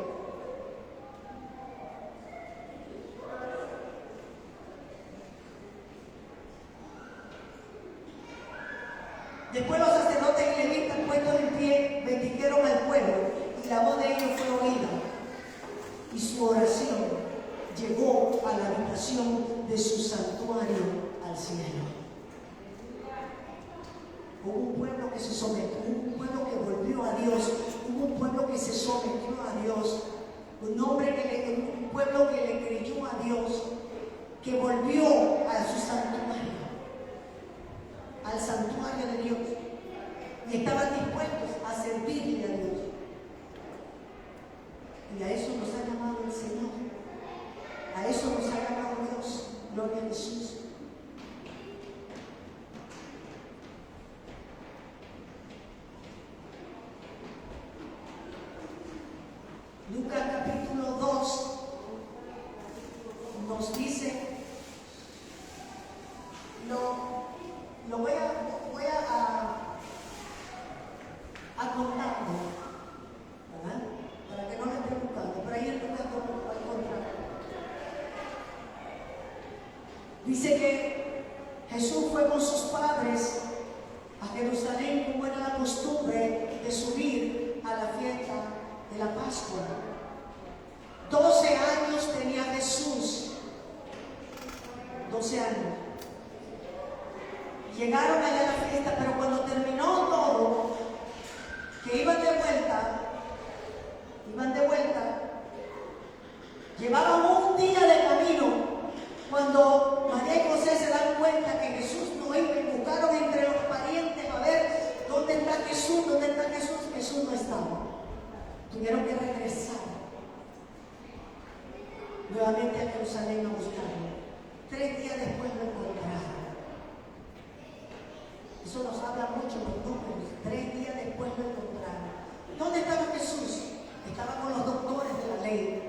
Después los sacerdotes y levitas, puestos en pie, bendijeron al pueblo, y la voz de ellos fue oída, y su oración llegó a la habitación de su santuario al cielo. Hubo un pueblo que se sometió, un pueblo que volvió a Dios, hubo un pueblo que se sometió a Dios, un pueblo que le creyó a Dios, que volvió a su santuario, al santuario de Dios, y estaban dispuestos a servirle a Dios. Y a eso nos ha llamado el Señor, a eso nos ha llamado Dios. Gloria a Jesús. Lucas capítulo 2 nos dice, lo voy a contarlo, ¿verdad? Para que no me esté buscando, pero ahí en Lucas al contrario. Dice que Jesús fue con sus padres a Jerusalén, como era la costumbre de subir a la fiesta de la Pascua. 12 años tenía Jesús. 12 años. Llegaron allá a la fiesta, pero cuando terminó todo, que iban de vuelta, llevaban un día de camino, cuando María y José se dan cuenta que Jesús no iba, y buscaron entre los parientes a ver dónde está Jesús, Jesús no estaba. Tuvieron que regresar nuevamente a Jerusalén a buscarlo. 3 días después lo encontraron. Eso nos habla mucho los números. 3 días después lo encontraron. ¿Dónde estaba Jesús? Estaba con los doctores de la ley,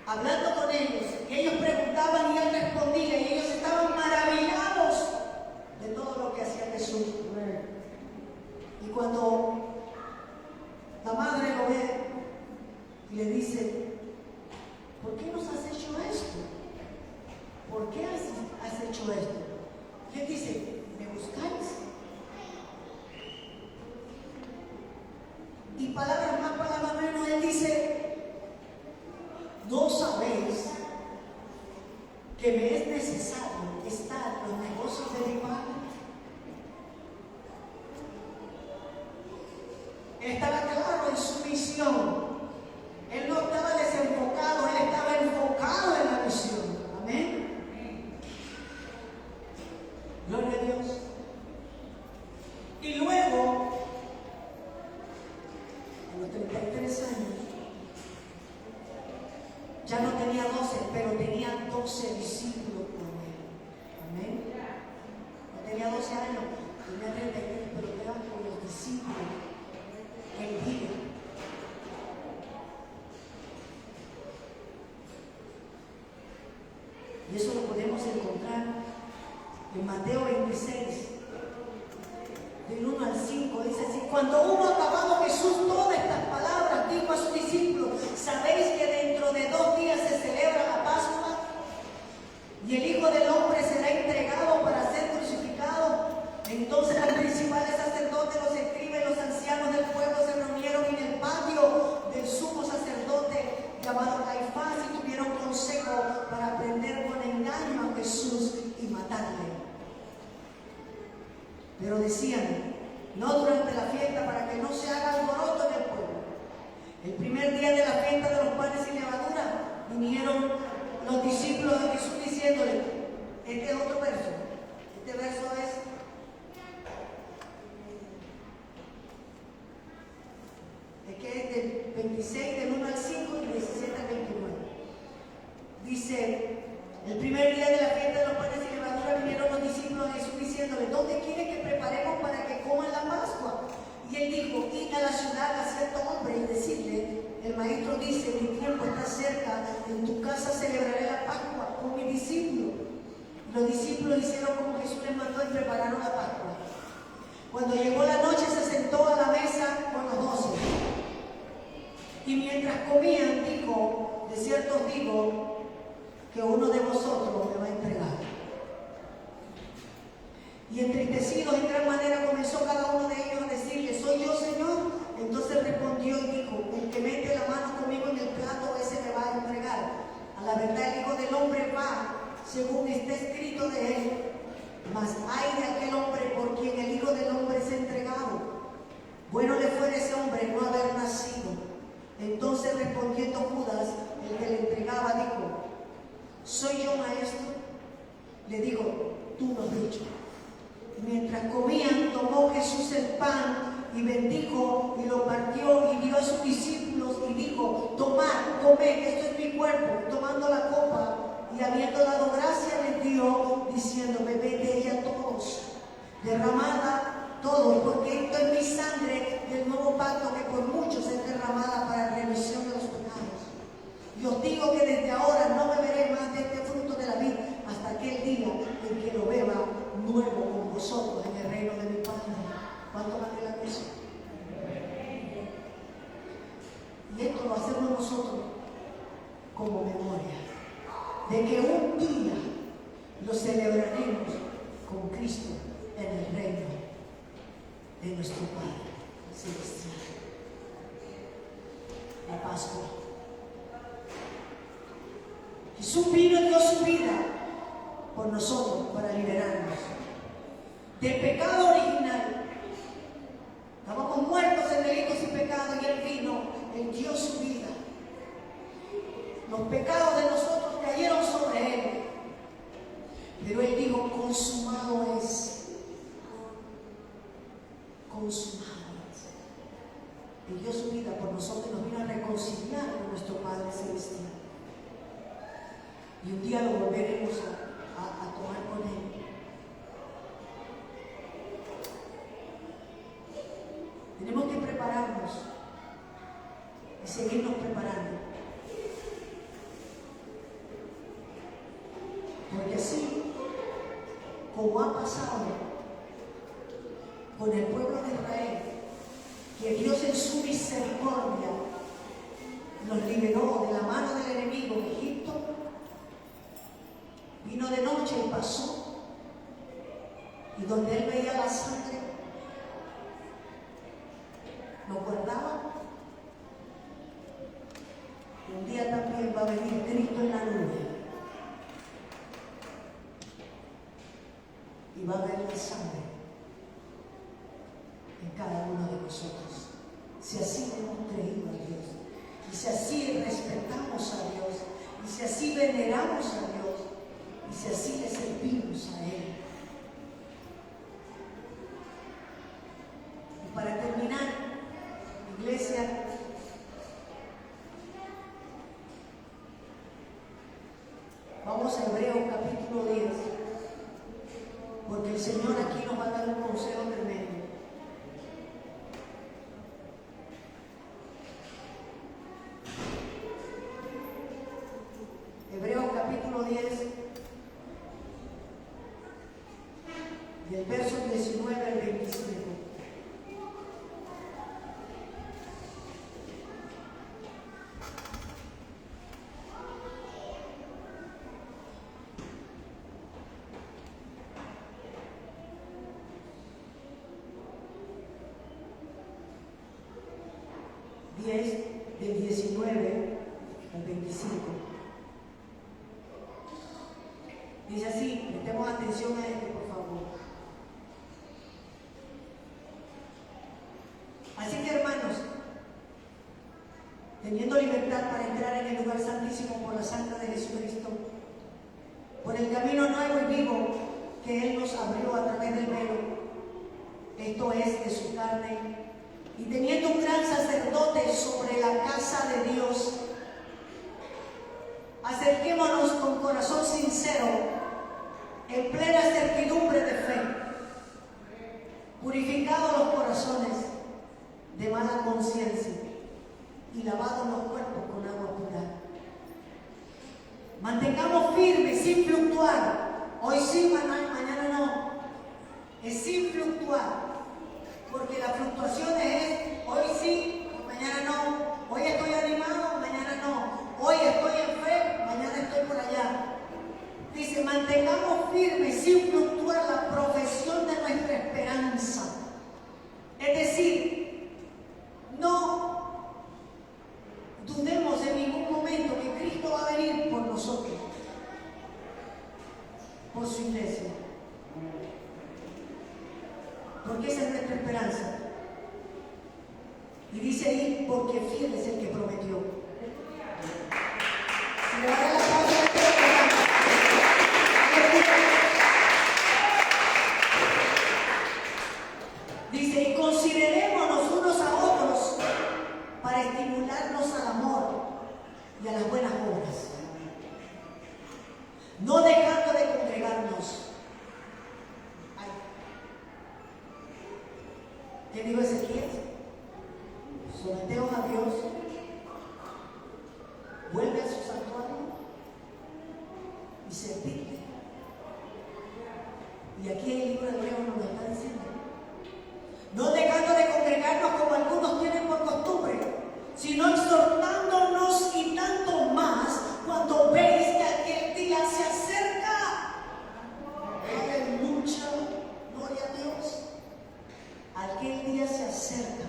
hablando con ellos. Y ellos preguntaban y él respondía, y ellos estaban maravillados de todo lo que hacía Jesús. Y cuando la madre lo ve y le dice, ¿por qué nos has hecho esto? ¿Por qué has hecho esto? Y él dice, ¿me buscáis? Y palabras más, palabras menos, él dice, ¿no sabéis estaba claro en su misión. Él no estaba desenfocado, él estaba enfocado en la misión. Amén. Gloria a Dios. Y luego, a los 33 años, ya no tenía 12, pero tenía 12 discípulos con él. Amén. No tenía 12 años, tenía 33, pero era con los discípulos que él guía. Y eso lo podemos encontrar en Mateo 26, del 1 al 5. Dice así: cuando hubo acabado Jesús todas estas palabras, dijo a sus discípulos: ¿sabéis que dentro de 2 días se celebra la Pascua? Y el Hijo del Hombre será entregado para ser crucificado. Entonces los principales sacerdotes, los escribas y los ancianos del pueblo se reunieron en el patio del sumo sacerdote llamado Caifás y tuvieron consejo para prender con engaño a Jesús y matarle. Pero decían: no durante la fiesta, para que no se haga alboroto en el pueblo. El primer día de la fiesta de los panes sin levadura, vinieron los discípulos de Jesús diciéndole, este es otro verso, este verso es que es del 26, del 1 al 5 y 17 al 29. Dice: el primer día de la fiesta de los panes sin levadura vinieron los discípulos de Jesús diciéndole, ¿dónde quiere que preparemos para que coman la Pascua? Y él dijo, id a la ciudad a cierto hombre y decirle, el maestro dice, mi tiempo está cerca, en tu casa celebraré la Pascua con mis discípulos. Los discípulos hicieron como Jesús les mandó y prepararon la Pascua. Cuando llegó la noche se sentó a la mesa con los 12. Y mientras comían, dijo, de cierto os digo, que uno de vosotros me va a entregar. Y entristecidos en gran manera comenzó cada uno de ellos a decirle, ¿soy yo, Señor? Entonces respondió y dijo, el que mete la mano conmigo en el plato, ese me va a entregar. A la verdad el Hijo del Hombre va, según está escrito de él. Mas ay de aquel hombre por quien el Hijo del Hombre es entregado. Bueno le fue a ese hombre no haber nacido. Entonces respondiendo Judas, el que le entregaba, dijo, ¿soy yo, maestro? Le digo, tú lo has dicho. Mientras comían, tomó Jesús el pan y bendijo y lo partió y dio a sus discípulos y dijo, tomad, comed, esto es mi cuerpo. Tomando la copa y habiendo dado gracia les dio, diciendo, bebed de ella todos, derramada todos, porque esto es mi sangre del nuevo pacto que por muchos es derramada para remisión de los pecados. Y os digo que desde ahora no beberé más de este fruto de la vid hasta aquel día en que lo beba nuevo con vosotros en el reino de mi Padre. ¿Cuánto vale la cosa? Y esto lo hacemos nosotros como memoria de que un día lo celebraremos con Cristo en el reino de nuestro Padre celestial. La Pascua. Jesús vino y dio su vida por nosotros para liberarnos del pecado original. Estábamos muertos en delitos y pecados y Él vino, Él dio su vida. Los pecados de nosotros cayeron sobre Él, pero Él dijo, consumado es. Consumado es. Él dio su vida por nosotros y nos vino a reconciliar con nuestro Padre Celestial. Y un día lo volveremos a tomar con Él. Tenemos que prepararnos y seguirnos preparando. Porque así, como ha pasado con el pueblo de Israel, que Dios en su misericordia los liberó de la mano del enemigo en Egipto, vino de noche y pasó, y donde él veía la sangre, lo guardaba. Un día también va a venir Cristo en la nube y va a ver la sangre en cada uno de nosotros si así hemos creído a Dios, y si así respetamos a Dios, y si así veneramos a Dios, y si así le servimos a Él. Y para terminar, iglesia, vamos a Hebreos capítulo 10, porque el Señor aquí nos va a dar un consejo tremendo. Hebreos capítulo 10 y el verso 19 al 25. Del 19 al 25. Dice así, prestemos atención a esto, por favor. Así que, hermanos, teniendo libertad para entrar en el lugar santísimo por la sangre de Jesucristo, por el camino nuevo y vivo que Él nos abrió a través del velo, esto es, de su carne, y teniendo un gran sacerdote sobre la casa de Dios, acerquémonos con corazón sincero, en plena certidumbre de fe, purificados los corazones de mala conciencia y lavados los cuerpos con agua pura. Mantengamos firmes sin fluctuar. Hoy sí, mañana no. Es sin fluctuar. Porque la fluctuación es hoy sí, mañana no. Hoy estoy animado, mañana no. Hoy estoy en fe, mañana estoy por allá. Dice, mantengamos firme sin fluctuar la profesión de nuestra esperanza. Es decir, no dudemos en ningún momento que Cristo va a venir por nosotros, por su iglesia. Porque esa es nuestra esperanza. Y dice ahí, porque fiel es el que prometió. Si le va a dar la palabra, dice, y considerémonos unos a otros para estimularnos al amor y a las buenas obras, no dejando de congregarnos. ¿Qué dijo Ezequiel? Someteos a Dios, vuelve a su santuario y servirle. Y aquí el libro de Hebreos nos lo está diciendo. No dejando de congregarnos como algunos tienen por costumbre, sino exhortándonos y tanto más cuando veis que aquel día se acerca. Aleluya, gloria a Dios. Aquel día se acerca.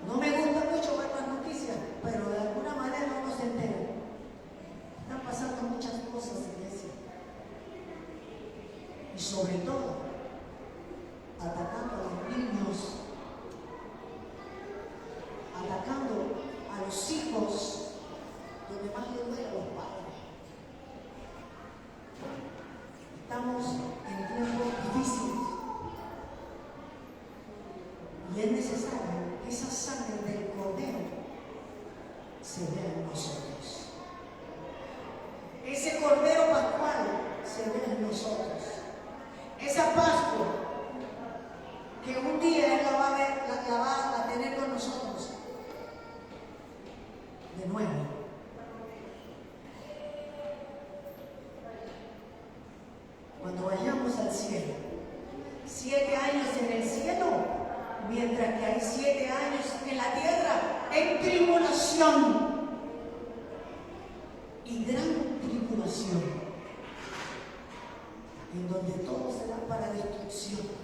No me gusta mucho ver las noticias, pero de alguna manera uno se entera. Están pasando muchas cosas, iglesia. Y sobre todo, atacando a los niños, atacando a los hijos, donde más le duele a los padres. Estamos en tiempos difíciles. Y es necesario que esa sangre del Cordero se vea en nosotros. Ese Cordero Pascual se vea en nosotros. Esa Pascua que un día Él la va a ver, la va a tener con nosotros de nuevo. Cuando vayamos al cielo, 7 años en el cielo, mientras que hay 7 años en la tierra, en tribulación y gran tribulación, en donde todo será para destrucción.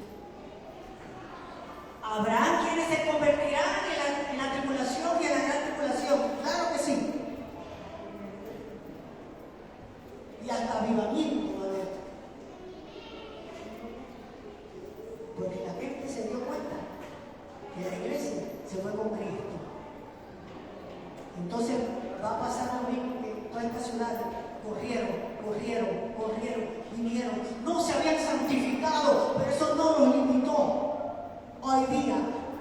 Habrá quienes se convertirán en la tribulación y en la gran tribulación, claro que sí, y hasta avivamiento va a haber, porque la gente se dio cuenta de la iglesia se fue con Cristo. Entonces va a pasar lo mismo que toda esta ciudad. Corrieron, vinieron. No se habían santificado, pero eso no los limitó. Hoy día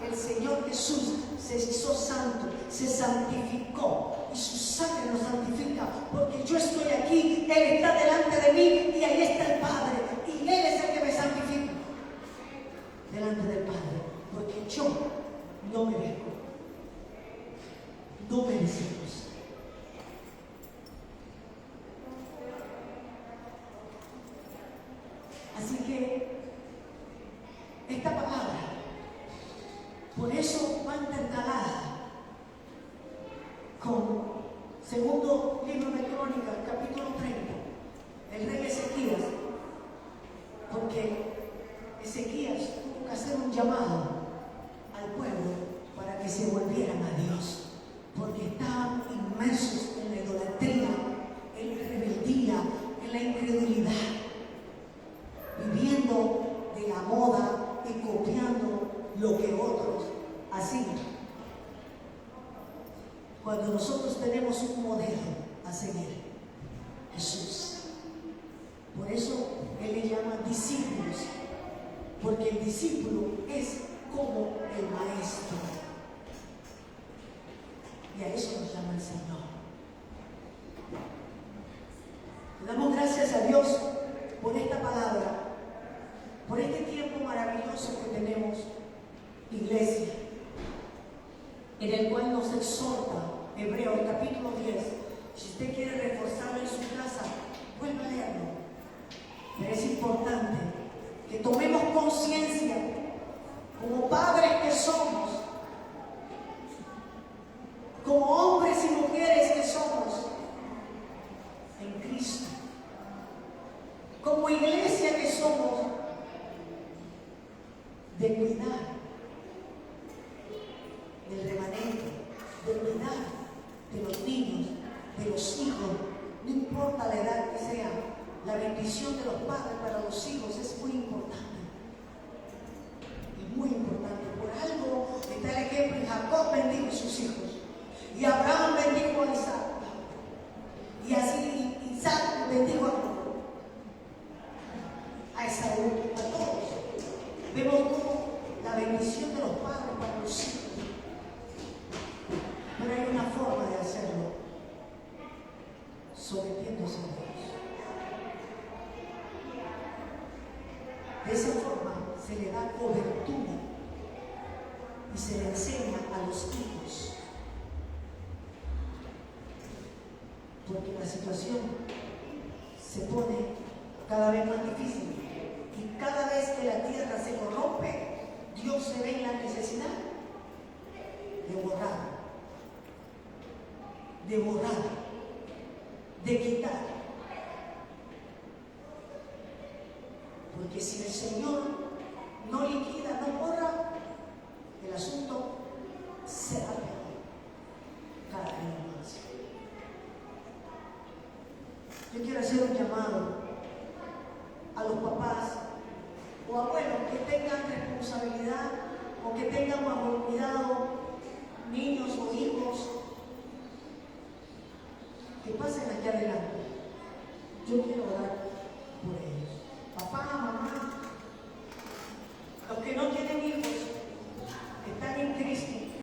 el Señor Jesús se hizo santo, se santificó y su sangre nos santifica, porque yo estoy aquí, Él está delante de mí y ahí está el Padre y Él es el que me santifica delante del Padre, porque yo no merezco, no merecemos. Así que esta palabra, por eso va intercalada con segundo libro de Crónicas, capítulo 30, el rey Ezequías, porque Ezequías tuvo que hacer un llamado al pueblo para que se volvieran a Dios, porque estaban inmersos en la idolatría, en la rebeldía, en la incredulidad, viviendo de la moda y copiando lo que otros hacían. Cuando nosotros tenemos un modelo a seguir, Jesús. Por eso Él le llama discípulos, porque el discípulo es como el maestro. Y a eso nos llama el Señor. Le damos gracias a Dios por esta palabra, por este tiempo maravilloso que tenemos, iglesia, en el cual nos exhorta Hebreos capítulo 10. Si usted quiere reforzarlo en su casa, vuelva a leerlo. Pero es importante que tomemos conciencia como padres que somos, como hombres y mujeres que somos en Cristo, como iglesia que somos, de cuidar del remanente, de cuidar de los niños, de los hijos, no importa la edad que sea. La bendición de los padres para los hijos es muy importante. Y muy importante. Por algo está el ejemplo, y Jacob bendijo a sus hijos, y Abraham bendijo a Isaac, y así Isaac bendijo a Esaú, a todos. Vemos como la bendición de los padres para los hijos. Pero hay una forma de hacerlo, sometiéndose a Dios. De esa forma se le da cobertura y se le enseña a los hijos. Porque la situación se pone cada vez más difícil. Y cada vez que la tierra se corrompe, Dios se ve en la necesidad de borrar, de quitar. Porque si el Señor no liquida, no borra, el asunto será peor cada día más. Yo quiero hacer un llamado a los papás o abuelos que tengan responsabilidad o que tengan bajo cuidado niños o hijos, que pasen aquí adelante. Yo quiero orar